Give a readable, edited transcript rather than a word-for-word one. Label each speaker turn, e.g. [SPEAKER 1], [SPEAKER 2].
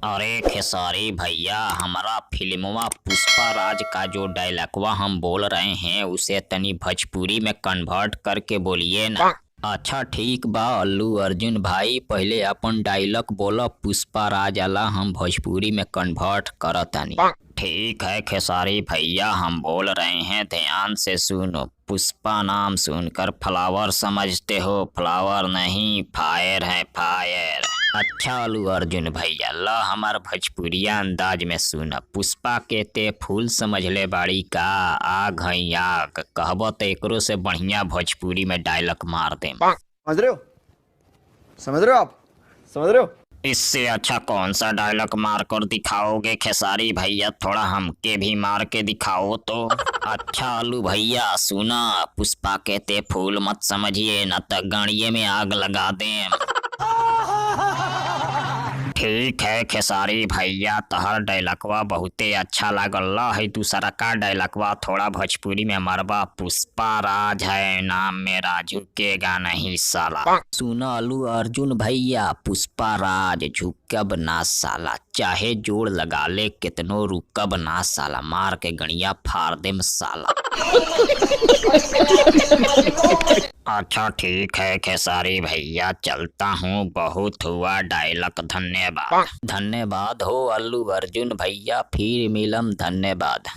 [SPEAKER 1] अरे खेसारी भैया, हमारा फिल्मवा पुष्पा राज का जो डायलॉगवा हम बोल रहे हैं उसे तनी भोजपुरी में कन्वर्ट करके बोलिए ना। अच्छा ठीक बा अल्लू अर्जुन भाई, पहले अपन डायलॉग बोलो पुष्पा राज वाला, हम भोजपुरी में कन्वर्ट करतानी। ठीक है खेसारी भैया, हम बोल रहे हैं, ध्यान से सुनो। पुष्पा नाम सुनकर फ्लावर समझते हो, फ्लावर नहीं फायर है फायर। अच्छा अल्लू अर्जुन भैया, ला हमार भोजपुरिया अंदाज में सुना। पुष्पा के ते फूल समझ ले बाड़ी का, आग है आग, कहबो तो एकरो से बढ़िया भोजपुरी में डायलॉग मार दे।
[SPEAKER 2] समझ रहे हो? समझ रहे हो आप? समझ रहे हो?
[SPEAKER 1] इससे अच्छा कौन सा डायलॉग मार कर दिखाओगे खेसारी भैया? थोड़ा हमके भी मार के दिखाओ तो। अच्छा अल्लू भैया सुना, पुष्पा के ते फूल मत समझिए, न तो गाड़िए में आग लगा दें। ठीक है खेसारी भैया, तहर डायलॉगवा बहुते अच्छा लागल है। दूसरा का डायलॉगवा थोड़ा भोजपुरी में मरबा। पुष्पा राज है नाम मेरा, झुकेगा नहीं साला। सुना अल्लू अर्जुन भैया, पुष्पा राज झुकब ना साला, चाहे जोड़ लगा ले कितनो रुकब ना साला, मार के गणिया फाड़ देम साला। अच्छा ठीक है खेसारी भैया, चलता हूँ, बहुत हुआ डायलॉग, धन्यवाद। धन्यवाद हो अल्लू अर्जुन भैया, फिर मिलम, धन्यवाद।